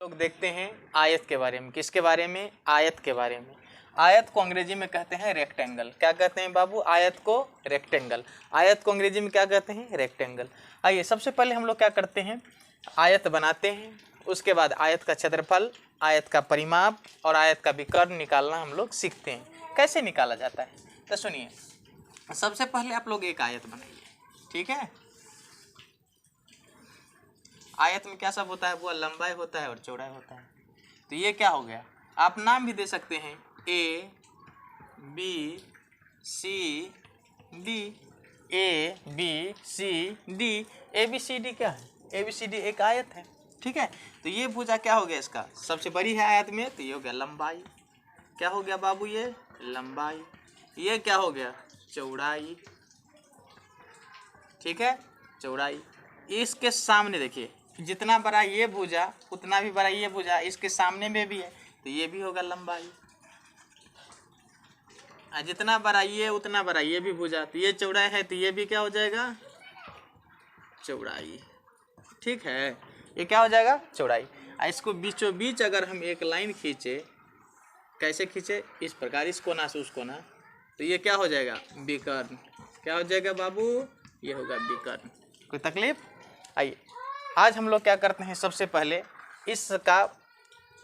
लोग देखते हैं आयत के बारे में। किसके बारे में? आयत के बारे में। आयत को अंग्रेजी में कहते हैं रेक्टेंगल। क्या कहते हैं बाबू? आयत को रेक्टेंगल। आयत को अंग्रेजी में क्या कहते हैं? रेक्टेंगल। आइए सबसे पहले हम लोग क्या करते हैं, आयत बनाते हैं, उसके बाद आयत का क्षेत्रफल, आयत का परिमाप और आयत का विकर्ण निकालना हम लोग सीखते हैं। कैसे निकाला जाता है तो सुनिए, सबसे पहले आप लोग एक आयत बनाइए, ठीक है। आयत में क्या सब होता है? वो लंबाई होता है और चौड़ाई होता है। तो ये क्या हो गया, आप नाम भी दे सकते हैं, A B C D. A B C D, A B C D क्या है? ए बी सी डी एक आयत है, ठीक है। तो ये भुजा क्या हो गया इसका? सबसे बड़ी है आयत में, तो ये हो गया लंबाई। क्या हो गया बाबू? ये लंबाई। ये क्या हो गया? चौड़ाई, ठीक है, चौड़ाई। इसके सामने देखिए, जितना बड़ा ये भुजा उतना भी बड़ा ये भुजा इसके सामने में भी है, तो ये भी होगा लंबाई। जितना बड़ा ये उतना बड़ा ये भी भुजा, तो ये चौड़ाई है, तो ये भी क्या हो जाएगा? चौड़ाई, ठीक है। ये क्या हो जाएगा? चौड़ाई। इसको बीचों बीच अगर हम एक लाइन खींचे, कैसे खींचे? इस प्रकार, इस कोना से उस कोना, तो ये क्या हो जाएगा? विकर्ण। क्या हो जाएगा बाबू? ये होगा विकर्ण। कोई तकलीफ? आइए आज हम लोग क्या करते हैं, सबसे पहले इसका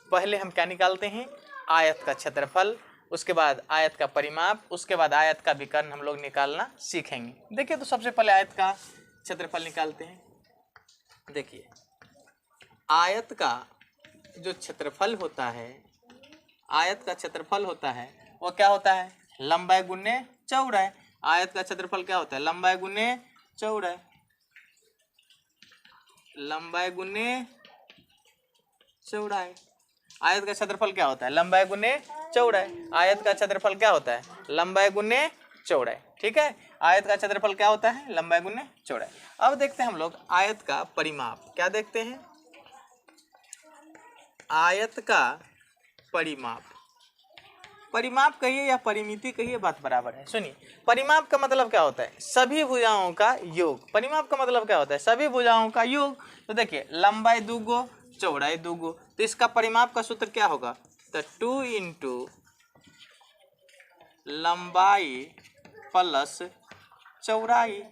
पहले हम क्या निकालते हैं? आयत का क्षेत्रफल, उसके बाद आयत का परिमाप, उसके बाद आयत का विकर्ण हम लोग निकालना सीखेंगे। देखिए तो सबसे पहले आयत का क्षेत्रफल निकालते हैं। देखिए आयत का जो क्षेत्रफल होता है, आयत का क्षेत्रफल होता है वो क्या होता है? लंबाई गुने चौड़ाई। आयत का क्षेत्रफल क्या होता है? लंबाई गुने चौड़ाई। लंबाई गुने चौड़ाई। आयत का क्षेत्रफल क्या होता है? लंबाई गुने चौड़ाई। आयत का क्षेत्रफल क्या होता है? लंबाई गुने चौड़ाई, ठीक है। आयत का क्षेत्रफल क्या होता है? लंबाई गुने चौड़ाई। अब देखते हैं हम लोग आयत का परिमाप। क्या देखते हैं? आयत का परिमाप। परिमाप कहिए या परिमिति कहिए, बात बराबर है। सुनिए, परिमाप का मतलब क्या होता है? सभी भुजाओं का योग। परिमाप का मतलब क्या होता है? सभी भुजाओं का योग। तो देखिए लंबाई दूगो चौड़ाई दूगो, तो इसका परिमाप का सूत्र क्या होगा? तो 2 इंटू लंबाई प्लस चौड़ाई।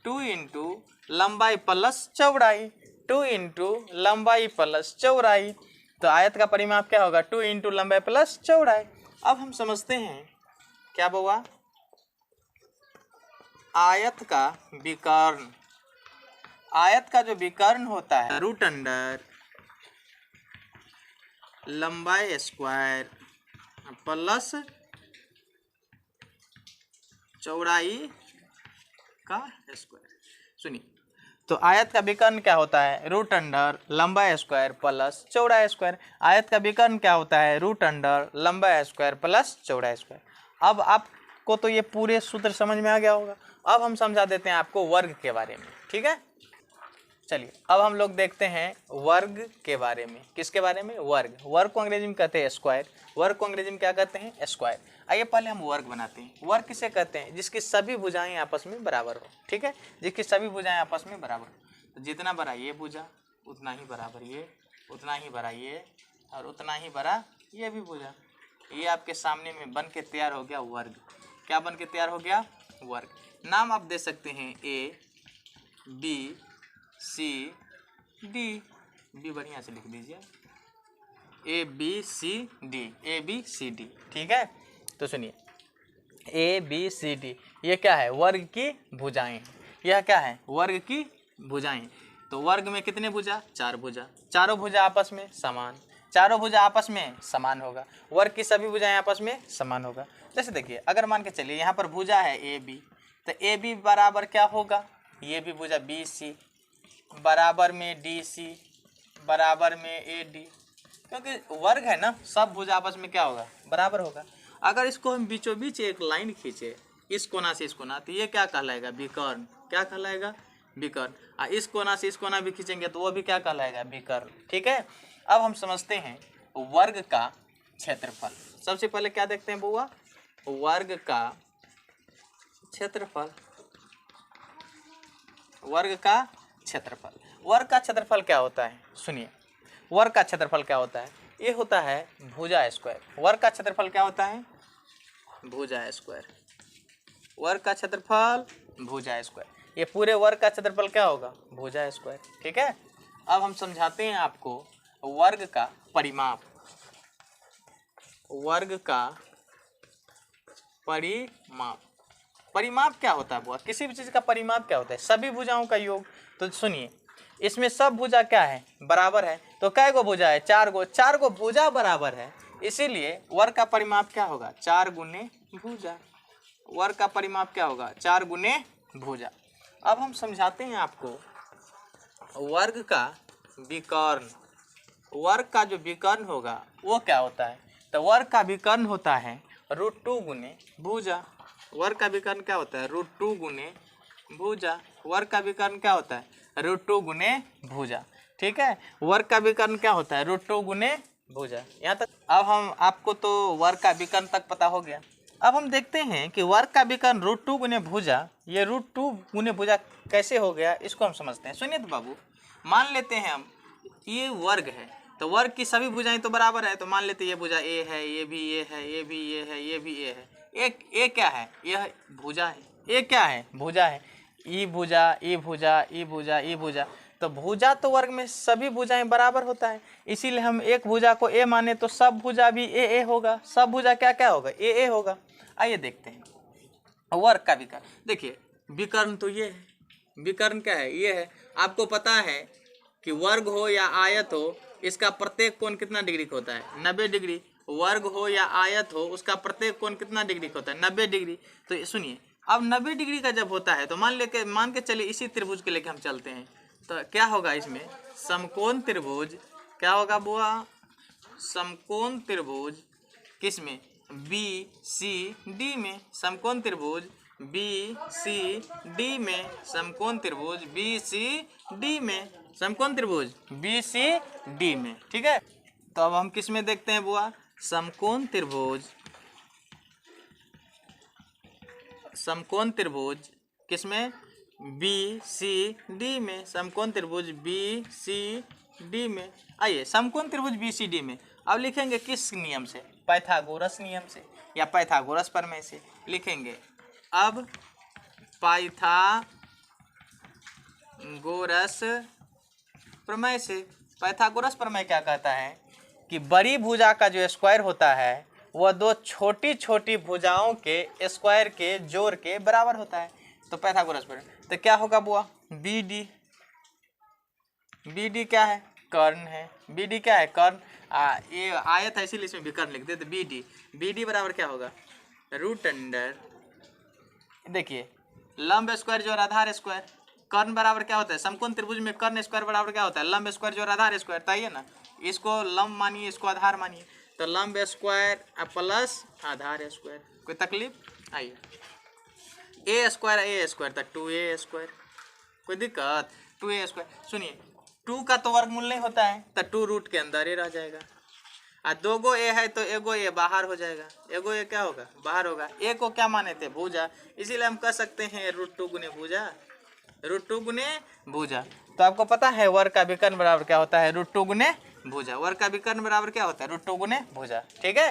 2 इंटू लंबाई प्लस चौड़ाई। 2 इंटू लंबाई प्लस चौड़ाई। तो आयत का परिमाप क्या होगा? 2 इंटू लंबाई प्लस चौड़ाई। अब हम समझते हैं क्या हुआ? आयत का विकर्ण। आयत का जो विकर्ण होता है, रूट अंडर लंबाई स्क्वायर प्लस चौड़ाई का स्क्वायर। सुनिए, तो आयत का विकर्ण क्या होता है? रूट अंडर लंबाई स्क्वायर प्लस चौड़ाई स्क्वायर। आयत का विकर्ण क्या होता है? रूट अंडर लंबाई स्क्वायर प्लस चौड़ाई स्क्वायर। अब आपको तो ये पूरे सूत्र समझ में आ गया होगा। अब हम समझा देते हैं आपको वर्ग के बारे में, ठीक है। चलिए अब हम लोग देखते हैं वर्ग के बारे में। किसके बारे में? वर्ग। वर्ग को अंग्रेजी में कहते हैं स्क्वायर। वर्ग को अंग्रेजी में क्या कहते हैं? स्क्वायर। आइए पहले हम वर्ग बनाते हैं। वर्ग किसे कहते हैं? जिसकी सभी भुजाएं आपस में बराबर हो, ठीक है। जिसकी सभी भुजाएं आपस में बराबर हो। तो जितना बड़ा ये भुजा उतना ही बराबर ये, उतना ही बड़ा ये और उतना ही बड़ा ये भी भुजा। ये आपके सामने में बन के तैयार हो गया वर्ग। क्या बन के तैयार हो गया? वर्ग। नाम आप दे सकते हैं ए बी सी डी। बी बढ़िया से लिख दीजिए, A B C D, A B C D, ठीक है। तो सुनिए ए बी सी डी, ये क्या है? वर्ग की भुजाएं। यह क्या है? वर्ग की भुजाएं। तो वर्ग में कितने भुजा? 4 भुजा। चारों भुजा आपस में समान। चारों भुजा आपस में समान होगा। वर्ग की सभी भुजाएं आपस में समान होगा। जैसे देखिए, अगर मान के चलिए यहाँ पर भुजा है ए बी, तो ए बी बराबर क्या होगा? ये भी भुजा बी सी, बराबर में डी सी, बराबर में ए डी। क्योंकि वर्ग है ना, सब भुजा आपस में क्या होगा? बराबर होगा। अगर इसको हम बीचों बीच एक लाइन खींचे, इस कोना से इस कोना, तो ये क्या कहलाएगा? विकर्ण। क्या कहलाएगा? विकर्ण। इस कोना से इस कोना भी खींचेंगे तो वो भी क्या कहलाएगा? विकर्ण, ठीक है। अब हम समझते हैं वर्ग का क्षेत्रफल। सबसे पहले क्या देखते हैं बुआ? वर्ग का क्षेत्रफल। वर्ग का क्षेत्रफल। वर्ग का क्षेत्रफल क्या होता है? सुनिए, वर्ग का क्षेत्रफल क्या होता है? ये होता है भुजा स्क्वायर। वर्ग का क्षेत्रफल क्या होता है? भुजा स्क्वायर। वर्ग का क्षेत्रफल भुजा स्क्वायर। ये पूरे वर्ग का क्षेत्रफल क्या होगा? भुजा स्क्वायर। ठीक है, अब हम समझाते हैं आपको वर्ग का परिमाप। वर्ग का परिमाप, परिमाप क्या होता है बुआ? किसी भी चीज का परिमाप क्या होता है? सभी भुजाओं का योग। तो सुनिए, इसमें सब भुजा क्या है? बराबर है। तो कै गो भुजा है? 4 गो। 4 गो भुजा बराबर है, इसीलिए वर्ग का परिमाप क्या होगा? 4 गुने भुजा। वर्ग का परिमाप क्या होगा? 4 गुने भुजा। अब हम समझाते हैं आपको वर्ग का विकर्ण। वर्ग का जो विकर्ण होगा वो क्या होता है? तो वर्ग का विकर्ण होता है √2 गुने भुजा। वर्ग का विकर्ण क्या होता है? √2 गुने भुजा। वर्ग का विकर्ण क्या होता है? √2 गुने भुजा। ठीक है, वर्ग का विकर्ण क्या होता है? √2 गुने भुजा। यहाँ तक अब हम आपको तो वर्ग का विकर्ण तक पता हो गया। अब हम देखते हैं कि वर्ग का विकर्ण √2 गुने भुजा, ये √2 गुने भुजा कैसे हो गया, इसको हम समझते हैं। सुनिए तो बाबू, मान लेते हैं हम ये वर्ग है, तो वर्ग की सभी भुजाएं तो बराबर है। तो मान लेते हैं ये भुजा ए है, ये भी ये है, ये भी ये है, ये भी ये है। एक ए क्या है? यह भुजा है। ए क्या है? भुजा है। ई भुजा, ई भुजा, ई भुजा, ई भुजा। तो भुजा तो वर्ग में सभी भुजाएं बराबर होता है, इसीलिए हम एक भुजा को ए माने तो सब भुजा भी ए होगा। सब भुजा क्या क्या होगा? ए होगा। आइए देखते हैं वर्ग का विकर्ण। देखिए विकर्ण तो ये है, विकर्ण क्या है? ये है। आपको पता है कि वर्ग हो या आयत हो, इसका प्रत्येक कोण कितना डिग्री का होता है? 90 डिग्री। वर्ग हो या आयत हो, उसका प्रत्येक कोण कितना डिग्री का होता है? 90 डिग्री। तो सुनिए, अब 90 डिग्री का जब होता है तो मान के चलिए इसी त्रिभुज के लेके हम चलते हैं, तो क्या होगा इसमें? समकोण त्रिभुज। क्या होगा बुआ? समकोण त्रिभुज किसमें? बी सी डी में। समकोण त्रिभुज बी सी डी में। समकोण त्रिभुज बी सी डी में। समकोण त्रिभुज बी सी डी में। ठीक है, तो अब हम किस में देखते हैं बुआ? समकोण त्रिभुज, समकोण त्रिभुज किसमें? बी सी डी में। समकोण त्रिभुज बी सी डी में। आइए समकोण त्रिभुज बी सी डी में अब लिखेंगे किस नियम से? पाइथागोरस नियम से या पाइथागोरस प्रमेय से लिखेंगे। अब पाइथागोरस प्रमेय से, पाइथागोरस प्रमेय क्या कहता है कि बड़ी भुजा का जो स्क्वायर होता है वह दो छोटी छोटी भुजाओं के स्क्वायर के जोड़ के बराबर होता है। तो पाइथागोरस प्रमेय, तो क्या होगा बुआ? B D. बी डी क्या है? कर्ण है। बी डी क्या है? कर्ण। ये आयत है इसीलिए इसमें विकर्ण लिख दे। तो बी डी, बी डी बराबर क्या होगा? √, देखिए लंब स्क्वायर जोड़ आधार स्क्वायर। कर्ण बराबर क्या होता है? समकोण त्रिभुज में कर्ण स्क्वायर बराबर क्या होता है? लंब स्क्वायर जोड़ आधार स्क्वायर। तो आइए ना, इसको लंब मानिए, इसको आधार मानिए। तो लंब स्क्वायर प्लस आधार स्क्वायर। कोई तकलीफ? आइए ए स्क्वायर तक 2a स्क्वायर। कोई दिक्कत? 2a square. सुनिए 2 का तो वर्गमूल नहीं होता है, तो 2 रूट के अंदर ही रह जाएगा। और 2 गो ए है तो एगो ए बाहर हो जाएगा। एगो ए क्या होगा? बाहर होगा। ए को क्या माने थे? भुजा। इसीलिए हम कह सकते हैं √2 गुने भुजा। √2 गुने भुजा। तो आपको पता है वर्ग का विकर्ण बराबर क्या होता है? √2 गुने भुजा। वर्ग का विकर्ण बराबर क्या होता है? √2 गुने भुजा। ठीक है।